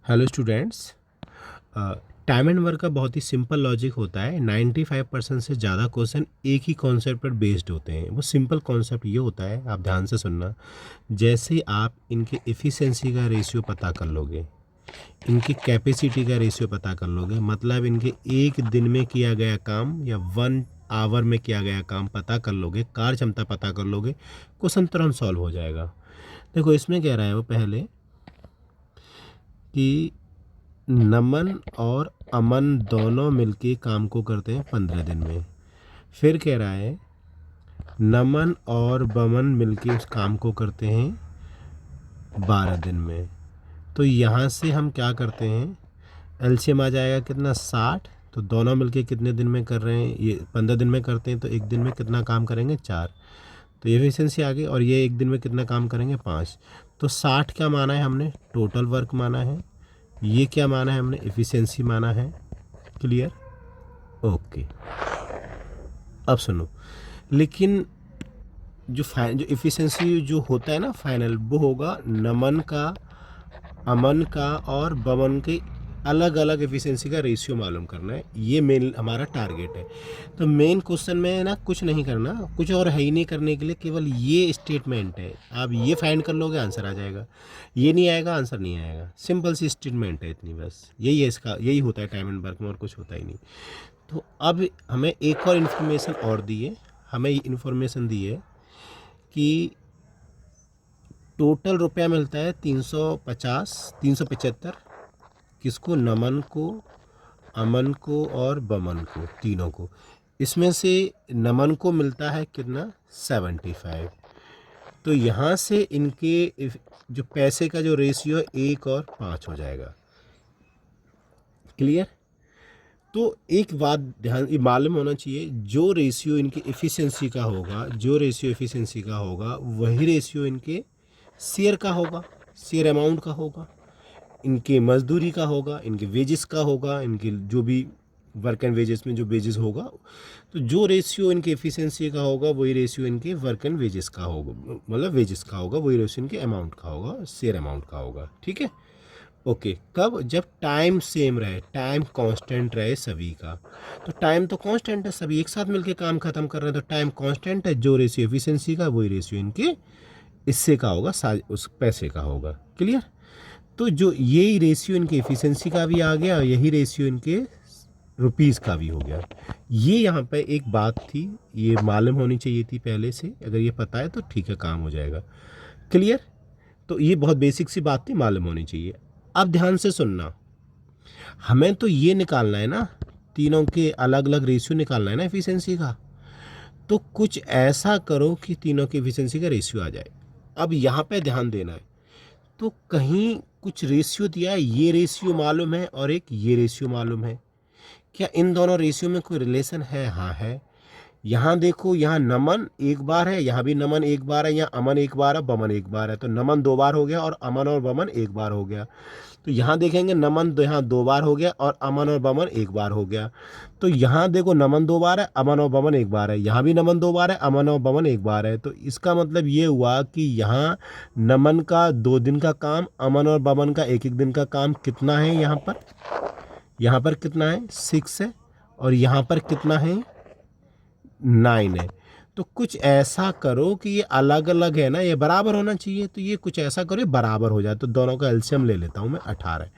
Hello students. Time and work का बहुत ही simple logic होता है। 95% से ज़्यादा क्वेश्चन एक ही कॉन्सेप्ट पर बेस्ड होते हैं। वो सिंपल कॉन्सेप्ट ये होता है, आप ध्यान से सुनना। जैसे आप इनके एफिशिएंसी का रेशियो पता कर लोगे, इनकी कैपेसिटी का रेशियो पता कर लोगे, मतलब इनके एक दिन में किया गया काम या 1 आवर में किया गया काम पता कर लोगे, कार्य क्षमता पता कर लोगे, क्वेश्चन तुरंत सॉल्व हो जाएगा। देखो इसमें कह रहा है वो पहले कि नमन और अमन दोनों मिलके काम को करते हैं 15 दिन में। फिर कह रहा है नमन और बमन मिलके उस काम को करते हैं 12 दिन में। तो यहाँ से हम क्या करते हैं, एलसीएम आ जाएगा कितना, 60। तो दोनों मिलके कितने दिन में कर रहे हैं, ये 15 दिन में करते हैं, तो एक दिन में कितना काम करेंगे, 4। तो ये एफिशिएंसी आ गई। और ये एक दिन में कितना काम करेंगे, 5। तो 60 क्या माना है हमने, टोटल वर्क माना है। ये क्या माना है हमने, एफिशिएंसी माना है। Clear, okay. अब सुनो, लेकिन जो एफिशिएंसी जो होता है ना फाइनल, वो होगा नमन का, अमन का और बमन के अलग अलग एफिशिएंसी का रेशियो मालूम करना है। ये मेन हमारा टारगेट है। तो मेन क्वेश्चन में ना कुछ नहीं करना, कुछ और है ही नहीं करने के लिए, केवल ये स्टेटमेंट है। आप ये फाइंड कर लोगे, आंसर आ जाएगा। ये नहीं आएगा, आंसर नहीं आएगा। सिंपल सी स्टेटमेंट है इतनी, बस यही है इसका, यही होता है टाइम एंड वर्क में, और कुछ होता ही नहीं। तो अब हमें एक और इन्फॉर्मेशन और दी है, हमें इन्फॉर्मेशन दी है कि टोटल रुपया मिलता है 375। किसको, नमन को, अमन को और बमन को, तीनों को। इसमें से नमन को मिलता है कितना, 75। तो यहाँ से इनके जो पैसे का जो रेशियो है 1 और 5 हो जाएगा। क्लियर। तो एक बात ध्यान ये मालूम होना चाहिए, जो रेशियो इनकी एफिशिएंसी का होगा, जो रेशियो एफिशिएंसी का होगा, वही रेशियो इनके शेयर का होगा, शेयर अमाउंट का होगा, इनके मजदूरी का होगा, इनके वेजेस का होगा, इनके जो भी वर्क एंड वेजेस में जो वेजेस होगा। तो जो रेशियो इनके एफिशिएंसी का होगा वही रेशियो इनके वर्क एंड वेजेस का होगा, मतलब वेजेस का होगा, वही रेशियो इनके अमाउंट का होगा, शेयर अमाउंट का होगा। ठीक है, ओके। कब, जब टाइम सेम रहे, टाइम कांस्टेंट रहे सभी का। तो टाइम तो कांस्टेंट है, सभी एक साथ मिलके काम खत्म कर रहे हैं, तो टाइम कांस्टेंट है। जो रेशियो एफिशिएंसी का वही रेशियो इनके इससे का होगा, उस पैसे का होगा। क्लियर। तो जो यही रेशियो इनके एफिशिएंसी का भी आ गया, यही रेशियो इनके रुपीज़ का भी हो गया। ये यहाँ पे एक बात थी, ये मालूम होनी चाहिए थी पहले से। अगर ये पता है तो ठीक है, काम हो जाएगा। क्लियर। तो ये बहुत बेसिक सी बात थी, मालूम होनी चाहिए। अब ध्यान से सुनना, हमें तो ये निकालना है ना, तीनों के अलग अलग रेशियो निकालना है ना एफिशिएंसी का। तो कुछ ऐसा करो कि तीनों की एफिशिएंसी का रेशियो आ जाए। अब यहाँ पे ध्यान देना है, तो कहीं कुछ रेशियो दिया है, ये रेशियो मालूम है और एक ये रेशियो मालूम है। क्या इन दोनों रेशियो में कोई रिलेशन है? हाँ है। यहाँ देखो, यहाँ नमन एक बार है, यहाँ भी नमन एक बार है, यहाँ अमन एक बार है, बमन एक बार है। तो नमन 2 बार हो गया और अमन और बमन एक बार हो गया। तो यहाँ देखेंगे नमन यहाँ 2 बार हो गया और अमन और बमन एक बार हो गया। तो यहाँ देखो नमन 2 बार है, अमन और बमन एक बार है। यहाँ भी नमन 2 बार है, अमन और बमन एक बार है। तो इसका मतलब ये हुआ कि यहाँ नमन का 2 दिन का काम, अमन और बमन का एक एक दिन का काम कितना है, यहाँ पर कितना है, 6 है। और यहाँ पर कितना है, 9 है। तो कुछ ऐसा करो कि ये अलग अलग है ना, ये बराबर होना चाहिए। तो ये कुछ ऐसा करो ये बराबर हो जाए। तो दोनों का एलसीएम ले लेता हूँ मैं, 18।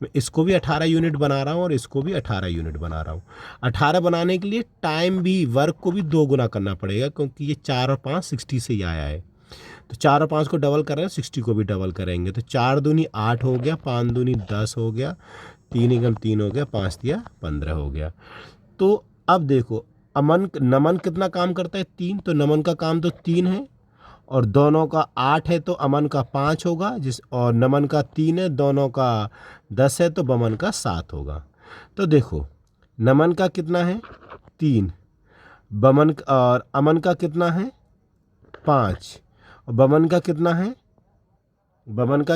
मैं इसको भी 18 यूनिट बना रहा हूँ और इसको भी 18 यूनिट बना रहा हूँ। 18 बनाने के लिए टाइम भी, वर्क को भी 2 गुना करना पड़ेगा, क्योंकि ये 4 और 5 60 से ही आया है। तो 4 और 5 को डबल कर रहे हैं, 60 को भी डबल करेंगे। तो 4 दूनी 8 हो गया, 5 दूनी 10 हो गया, 3 एकम 3 हो गया, 5 दिया 15 हो गया। तो अब देखो, नमन कितना काम करता है, 3। तो नमन का काम तो 3 है, और दोनों का 8 है, तो अमन का 5 होगा, और नमन का 3 है, दोनों का 10 है, तो बमन का 7 होगा। तो देखो, नमन का कितना है, 3। और अमन का कितना है, 5। और बमन का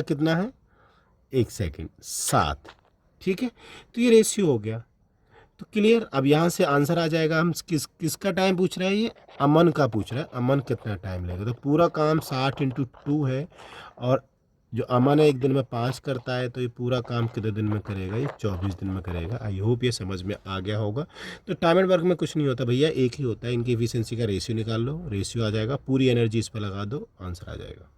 कितना है, एक सेकेंड, 7। ठीक है, तो ये रेशियो हो गया। तो क्लियर। अब यहाँ से आंसर आ जाएगा। हम किसका टाइम पूछ रहे हैं, ये अमन का पूछ रहा है। अमन कितना टाइम लेगा, तो पूरा काम 60 × 2 है, और जो अमन है एक दिन में 5 करता है, तो ये पूरा काम कितने दिन में करेगा? ये 24 दिन में करेगा। आई होप ये समझ में आ गया होगा। तो टाइम एंड वर्क में कुछ नहीं होता भैया, एक ही होता है, इनकी एफिशिएंसी का रेशियो निकाल लो, रेशियो आ जाएगा, पूरी एनर्जी इस पर लगा दो, आंसर आ जाएगा।